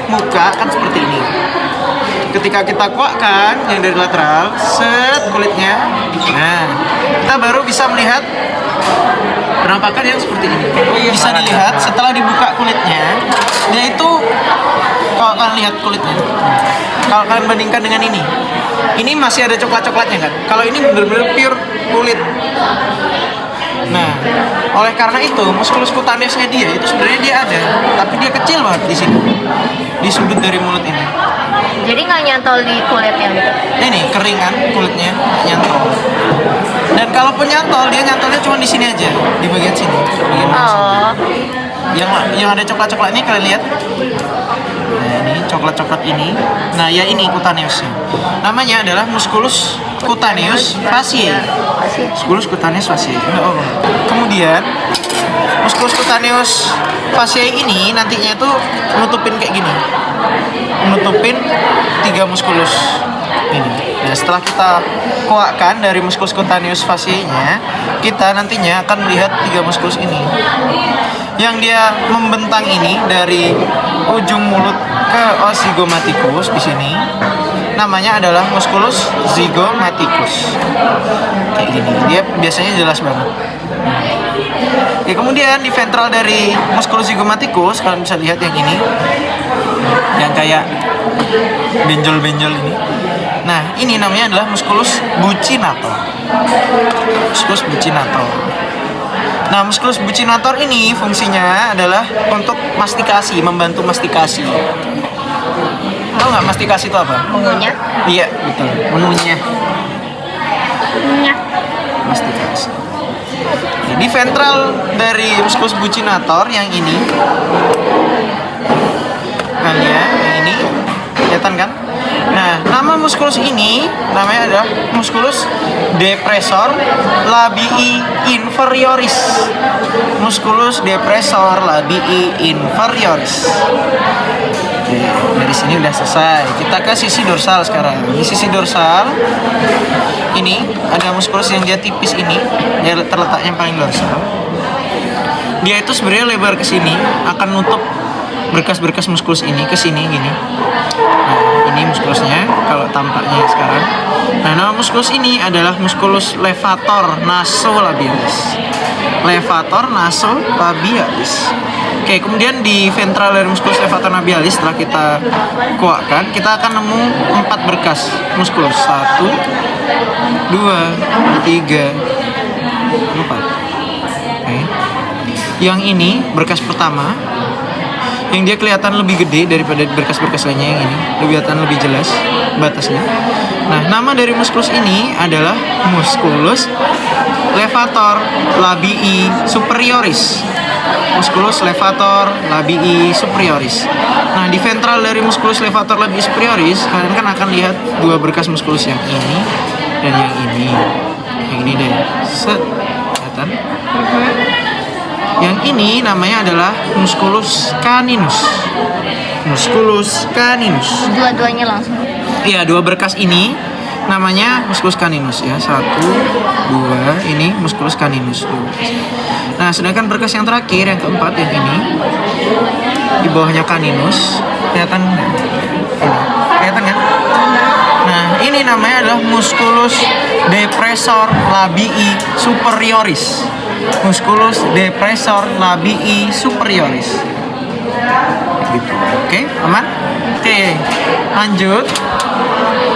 muka kan seperti ini. Ketika kita kuakkan yang dari lateral, set kulitnya, nah kita baru bisa melihat penampakan yang seperti ini. Bisa dilihat setelah dibuka kulitnya, dia itu kalau kalian lihat kulitnya, kalau kalian bandingkan dengan ini masih ada coklat-coklatnya kan. Kalau ini benar-benar pure kulit. Nah, oleh karena itu muskulus kutaneusnya dia itu sebenarnya dia ada, tapi dia kecil banget di sini, di sudut dari mulut ini. Jadi nggak nyantol di kulitnya gitu. Ini kering kan kulitnya, nyantol. Dan kalaupun nyantol, dia nyantolnya cuma di sini aja, di bagian sini, bagian bawah sini. Yang ada coklat-coklatnya kalian lihat. Nah, ini coklat-coklat ini. Nah, ya ini kutaneusnya. Namanya adalah musculus cutaneus fasciae. Musculus cutaneus fasciae. Kemudian musculus cutaneus fasciae ini nantinya itu menutupin kayak gini. Menutupin 3 muskulus ini. Nah, setelah kita kuakkan dari musculus cutaneus fasciae-nya, kita nantinya akan melihat 3 muskulus ini. Yang dia membentang ini dari ujung mulut ke os zygomaticus di sini, namanya adalah musculus zygomaticus. Kayak gini, dia biasanya jelas banget. Oke, kemudian di ventral dari musculus zygomaticus kalian bisa lihat yang ini, yang kayak benjol-benjol ini. Nah, ini namanya adalah musculus buccinator. Musculus buccinator. Nah, musculus buccinator ini fungsinya adalah untuk mastikasi, membantu mastikasi. Tahu nggak mastikasi itu apa? Mengunyah. Iya, betul. Mengunyah. Mastikasi. Di ventral dari musculus buccinator yang ini, nah ya, yang ini kelihatan kan? Nah, nama musculus ini namanya adalah musculus depressor labii inferioris. Musculus depressor labii inferioris. Oke, dari sini udah selesai. Kita ke sisi dorsal sekarang. Di sisi dorsal ini ada musculus yang dia tipis ini, dia terletaknya paling dorsal. Dia itu sebenarnya lebar ke sini, akan nutup berkas-berkas muskulus ini ke sini gini. Nah, ini muskulusnya kalau tampaknya sekarang. Nah, nama muskulus ini adalah musculus levator nasolabialis. Levator nasolabialis. Oke, kemudian di ventral dari musculus levator nasolabialis setelah kita kuakkan, kita akan nemu 4 berkas muskulus. 1, 2, 3, 4. Oke. Yang ini berkas pertama, yang dia kelihatan lebih gede daripada berkas-berkas lainnya yang ini, kelihatan lebih jelas batasnya. Nah, nama dari muskulus ini adalah musculus levator labii superioris. Musculus levator labii superioris. Nah, di ventral dari musculus levator labii superioris, kalian kan akan lihat 2 berkas muskulus yang ini dan yang ini. Yang ini deh. Set. Kelihatan? Yang ini namanya adalah musculus caninus. Musculus caninus. Dua-duanya langsung. Iya, 2 berkas ini namanya musculus caninus ya. 1, 2, ini musculus caninus. Nah, sedangkan berkas yang terakhir, yang keempat, yang ini di bawahnya caninus, kelihatan nggak? Ini, kelihatan kan? Nah, ini namanya adalah musculus depressor labii superioris. Musculus depressor labii superioris. Gitu. Oke, aman? Oke, lanjut.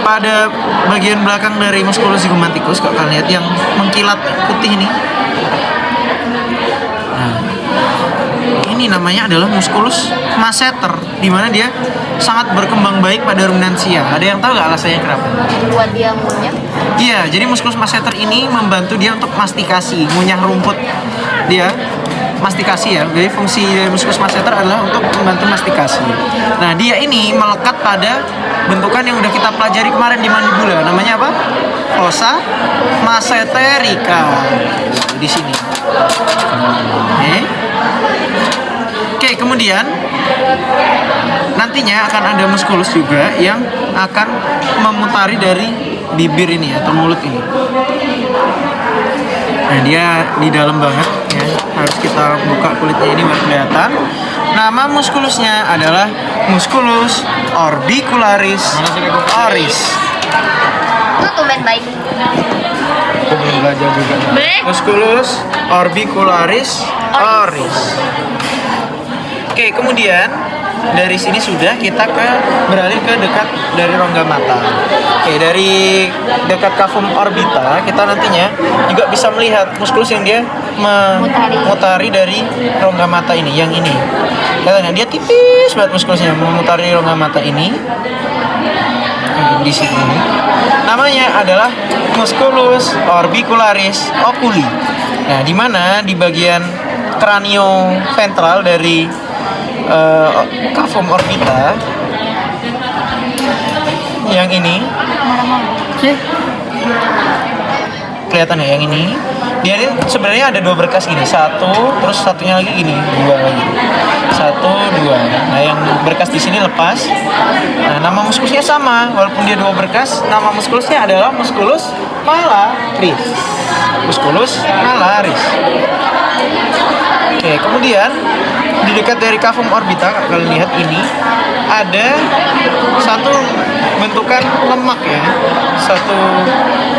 Pada bagian belakang dari musculus zygomaticus, kalau kalian lihat yang mengkilat putih ini. Nah, ini namanya adalah musculus masseter, di mana dia sangat berkembang baik pada ruminansia. Ada yang tahu nggak alasannya kenapa? Buat dia ngunyah. Iya, jadi musculus masseter ini membantu dia untuk mastikasi, ngunyah rumput. Dia mastikasi ya. Jadi fungsi dari musculus masseter adalah untuk membantu mastikasi. Nah, dia ini melekat pada bentukan yang udah kita pelajari kemarin di mandibula. Namanya apa? Fossa masseterica. Di sini. Oke, kemudian nantinya akan ada musculus juga yang akan memutari dari bibir ini atau mulut ini. Nah, dia di dalam banget ya. Harus kita buka kulitnya ini baru kelihatan. Nama muskulusnya adalah musculus orbicularis oris. Lu tumben baik. Aku belum belajar juga. Baik. Musculus orbicularis oris. Oke, kemudian dari sini sudah kita beralih ke dekat dari rongga mata. Oke, dari dekat cavum orbita kita nantinya juga bisa melihat muskulus yang dia memutari dari rongga mata ini, yang ini. Katanya dia tipis banget muskulusnya memutari rongga mata ini. Di sini ini. Namanya adalah musculus orbicularis oculi. Nah, di mana di bagian kranio ventral dari cavum orbita yang ini kelihatan ya, yang ini dia ini sebenarnya ada dua berkas gini, satu terus satunya lagi gini, dua lagi, satu dua. Nah, yang berkas di sini lepas. Nah, nama muskulusnya sama walaupun dia dua berkas. Nama muskulusnya adalah musculus malaris. Musculus malaris. Oke, kemudian di dekat dari cavum orbita kalian lihat ini ada satu bentukan lemak ya, satu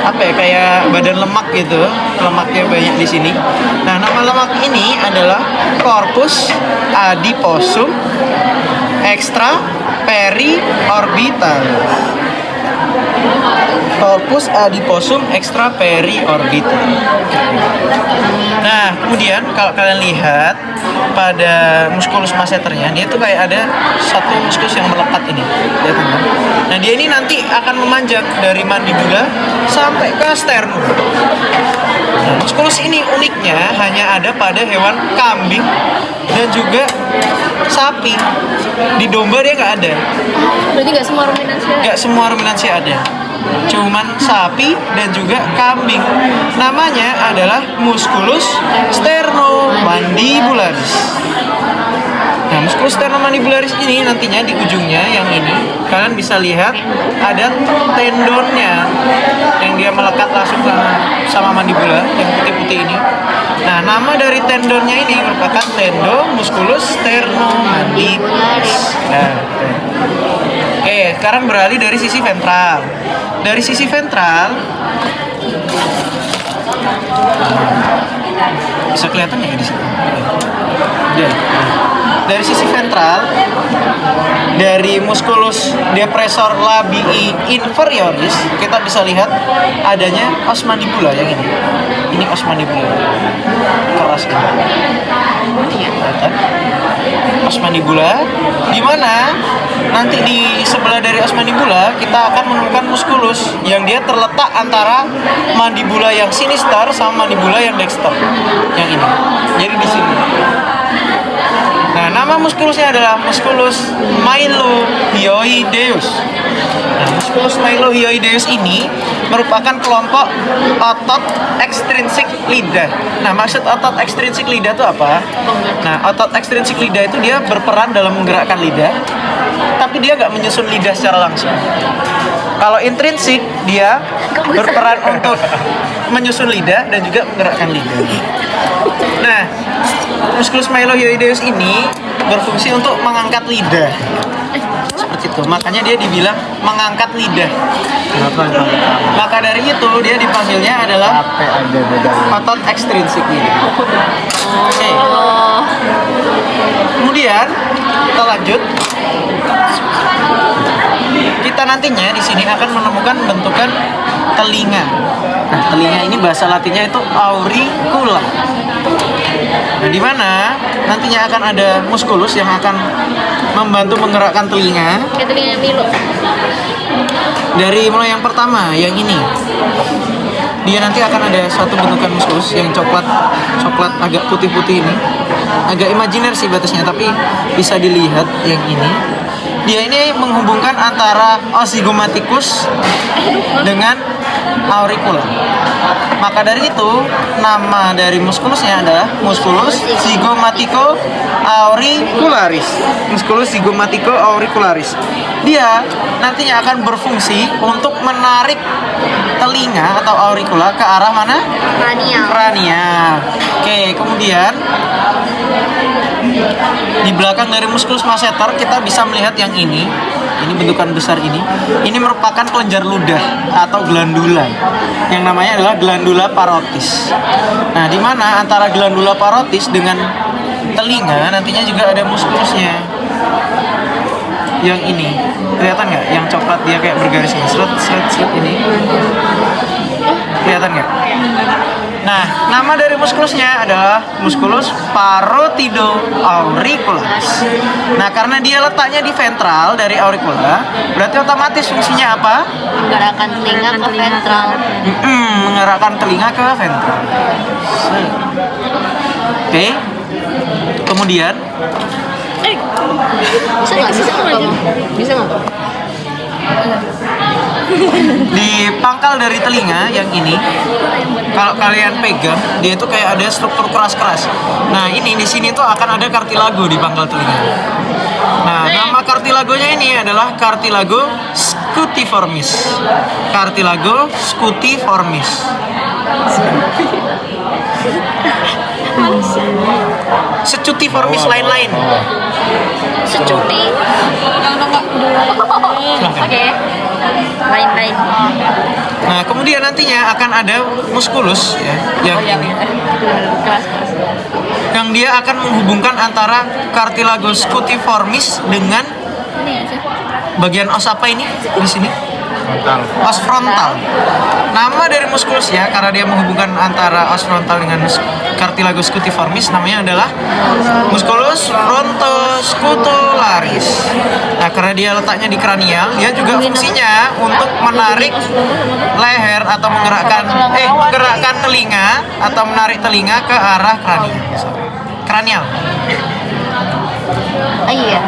apa ya, kayak badan lemak gitu, lemaknya banyak di sini. Nah, nama lemak ini adalah corpus adiposum extra periorbital. Corpus adiposum extra periorbital. Nah, kemudian kalau kalian lihat pada musculus masseternya, dia tuh kayak ada satu muskulus yang melekat ini, lihat kan? Nah, dia ini nanti akan memanjang dari mandibula sampai ke sternum. Nah, muskulus ini uniknya hanya ada pada hewan kambing dan juga sapi. Di domba dia nggak ada. Berarti nggak semua ruminansia? Nggak semua ruminansia ada. Cuman sapi dan juga kambing. Namanya adalah musculus sternomandibularis. Nah, musculus sternomandibularis ini nantinya di ujungnya yang ini kalian bisa lihat ada tendonnya yang dia melekat langsung sama mandibula yang putih-putih ini. Nah, nama dari tendonnya ini merupakan tendon musculus sternomandibularis. Nah, oke, sekarang beralih dari sisi ventral. Dari sisi ventral bisa kelihatan ya di sini. Dari sisi ventral dari musculus depressor labii inferioris kita bisa lihat adanya os mandibula yang ini. Ini os mandibula. Keras kan? Kelihatan? Os mandibula, di mana nanti di sebelah dari os mandibula kita akan menemukan musculus yang dia terletak antara mandibula yang sinister sama mandibula yang dexter, yang ini. Jadi di sini. Nah, nama muskulusnya adalah musculus mylohyoideus. Nah, musculus mylohyoideus ini merupakan kelompok otot ekstrinsik lidah. Nah, maksud otot ekstrinsik lidah itu apa? Nah, otot ekstrinsik lidah itu dia berperan dalam menggerakkan lidah, tapi dia nggak menyusun lidah secara langsung. Kalau intrinsik, dia berperan untuk menyusun lidah dan juga menggerakkan lidah. Nah, musculus mylohyoideus ini berfungsi untuk mengangkat lidah. Seperti itu. Makanya dia dibilang mengangkat lidah. Maka dari itu dia dipanggilnya adalah otot ekstrinsik lidah. Oke. Kemudian kita lanjut. Kita nantinya di sini akan menemukan bentukan telinga. Nah, telinga ini bahasa Latinnya itu auricula. Nah, di mana nantinya akan ada musculus yang akan membantu menggerakkan telinga. Kayak telinga Milo. Dari mulai yang pertama, yang ini. Dia nanti akan ada satu bentukan musculus yang coklat agak putih-putih ini. Agak imajiner sih batasnya, tapi bisa dilihat yang ini. Dia ini menghubungkan antara os zygomaticus dengan auricula. Maka dari itu, nama dari muskulusnya adalah musculus zygomatico auricularis. Musculus zygomatico auricularis. Dia nantinya akan berfungsi untuk menarik telinga atau auricula ke arah mana? Kranial. Kranial. Oke, kemudian Di belakang dari musculus masseter kita bisa melihat yang ini. Ini bentukan besar ini. Ini merupakan kelenjar ludah atau glandula. Yang namanya adalah glandula parotis. Nah, di mana antara glandula parotis dengan telinga nantinya juga ada muskulusnya. Yang ini kelihatan nggak? Yang coklat dia kayak bergaris ini, seret ini. Kelihatan nggak? Nah, nama dari muskulusnya adalah musculus parotidoauricularis. Nah, karena dia letaknya di ventral dari auricula, berarti otomatis fungsinya apa? Menggerakkan telinga ke ventral. Mengarahkan telinga ke ventral. Oke. Kemudian Bisa nggak? di pangkal dari telinga yang ini, kalau kalian pegang, dia itu kayak ada struktur keras-keras. Nah, ini di sini tuh akan ada kartilago di pangkal telinga. Nah, nama kartilagonya ini adalah cartilago scutiformis. Cartilago scutiformis. Secutiformis lain-lain. Secuti. Oke. Lain-lain. Nah, kemudian nantinya akan ada musculus ya, yang ini. Kelas. Yang dia akan menghubungkan antara cartilago scutiformis dengan Ini sih. bagian os apa ini di sini? Frontal. Os frontal. Nama dari musculus ya, karena dia menghubungkan antara os frontal dengan cartilago scutiformis, namanya adalah musculus frontoscutularis. Nah, karena dia letaknya di kranial, dia juga fungsinya untuk menarik leher atau menggerakkan telinga atau menarik telinga ke arah kranial. Kranial. Iya.